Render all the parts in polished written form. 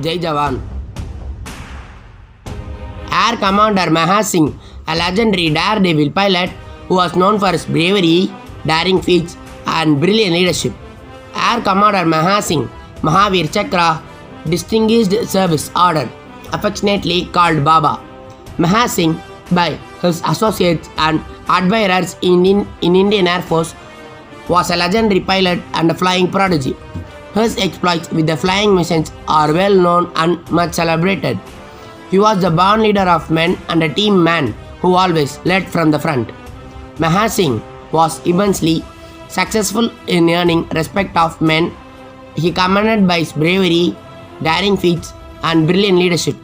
Jai Jawan. Air Commander Maha Singh, a legendary daredevil pilot who was known for his bravery, daring feats, and brilliant leadership. Air Commander Maha Singh, Mahavir Chakra, Distinguished Service Order, affectionately called Baba. Maha Singh, by his associates and admirers in Indian Air Force, was a legendary pilot and a flying prodigy. His exploits with the flying missions are well known and much celebrated. He was the born leader of men and a team man who always led from the front. Maha Singh was immensely successful in earning respect of men. He commanded by his bravery, daring feats, and brilliant leadership.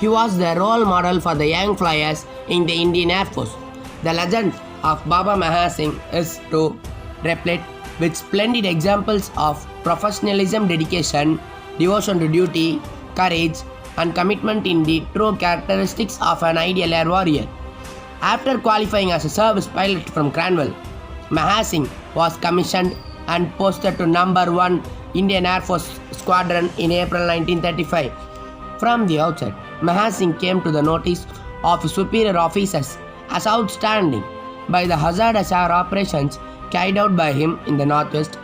He was the role model for the young flyers in the Indian Air Force. The legend of Baba Maha Singh is to replete with splendid examples of professionalism, dedication, devotion to duty, courage, and commitment in the true characteristics of an ideal air warrior. After qualifying as a service pilot from Cranwell, Maha Singh was commissioned and posted to number 1 Indian Air Force Squadron in April 1935. From the outset, Maha Singh came to the notice of his superior officers as outstanding by the hazardous air operations carried out by him in the northwest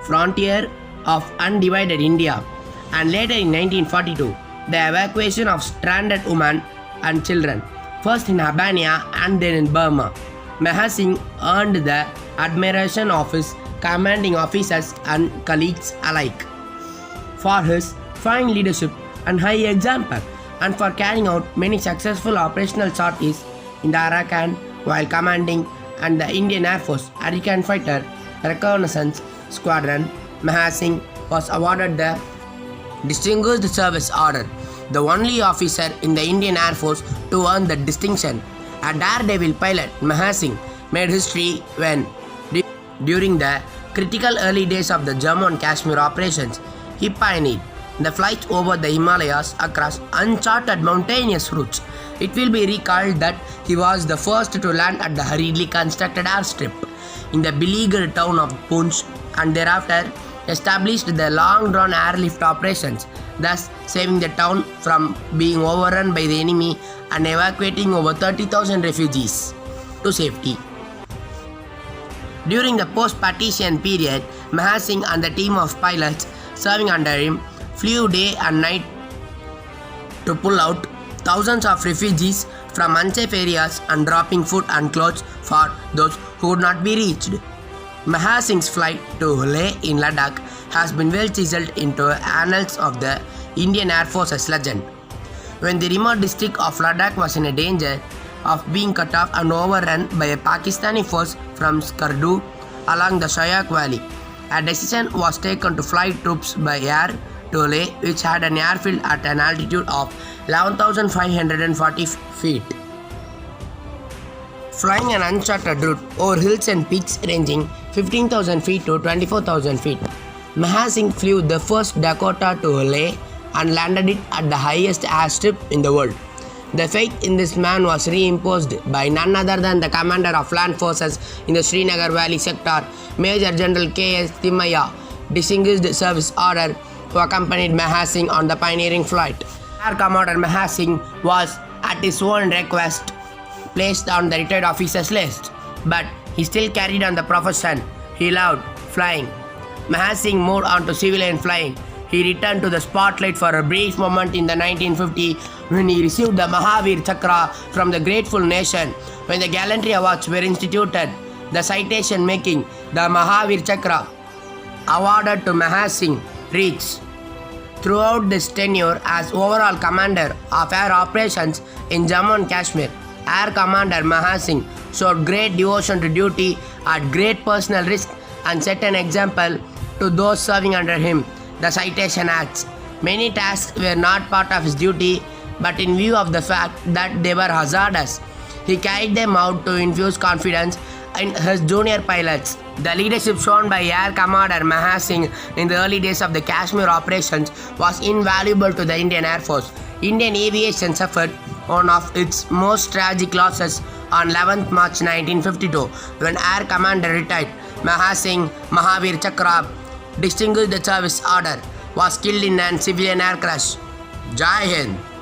frontier of undivided India, and later in 1942, the evacuation of stranded women and children, first in Albania and then in Burma. Maha Singh earned the admiration of his commanding officers and colleagues alike for his fine leadership and high example, and for carrying out many successful operational sorties in the Arakan while commanding and the Indian Air Force Arakan Fighter Reconnaissance Squadron. Maha Singh was awarded the Distinguished Service Order, the only officer in the Indian Air Force to earn the distinction. A daredevil pilot, Maha Singh made history when, during the critical early days of the Jammu and Kashmir operations, he pioneered the flights over the Himalayas across uncharted mountainous routes. It will be recalled that he was the first to land at the hurriedly constructed airstrip in the beleaguered town of Poonch, and thereafter established the long-drawn airlift operations, thus saving the town from being overrun by the enemy and evacuating over 30,000 refugees to safety. During the post-partition period, Maha Singh and the team of pilots serving under him flew day and night to pull out thousands of refugees from unsafe areas and dropping food and clothes for those who could not be reached. Maha Singh's flight to Leh in Ladakh has been well chiseled into annals of the Indian Air Force's legend. When the remote district of Ladakh was in a danger of being cut off and overrun by a Pakistani force from Skardu along the Shyok Valley, a decision was taken to fly troops by air to Leh, which had an airfield at an altitude of 11,540 feet. Flying an uncharted route over hills and peaks ranging 15,000 feet to 24,000 feet, Maha Singh flew the first Dakota to Leh and landed it at the highest airstrip in the world. The faith in this man was reimposed by none other than the commander of land forces in the Srinagar Valley sector, Major General K.S. Thimayya, Distinguished Service Order, who accompanied Maha Singh on the pioneering flight. Air Commander Maha Singh was, at his own request, placed on the retired officers list, but he still carried on the profession. He loved flying. Maha Singh moved on to civilian flying. He returned to the spotlight for a brief moment in the 1950 when he received the Mahavir Chakra from the grateful nation. When the gallantry awards were instituted, the citation making the Mahavir Chakra awarded to Maha Singh reached. Throughout this tenure as overall commander of air operations in Jammu and Kashmir, Air Commander Maha Singh showed great devotion to duty at great personal risk and set an example to those serving under him. The citation adds, many tasks were not part of his duty, but in view of the fact that they were hazardous, he carried them out to infuse confidence in his junior pilots. The leadership shown by Air Commander Maha Singh in the early days of the Kashmir operations was invaluable to the Indian Air Force. Indian aviation suffered one of its most tragic losses on 11th March 1952 when Air Commander retired. Maha Singh Mahavir Chakra, Distinguished Service Order, was killed in an civilian air crash. Jai Hind.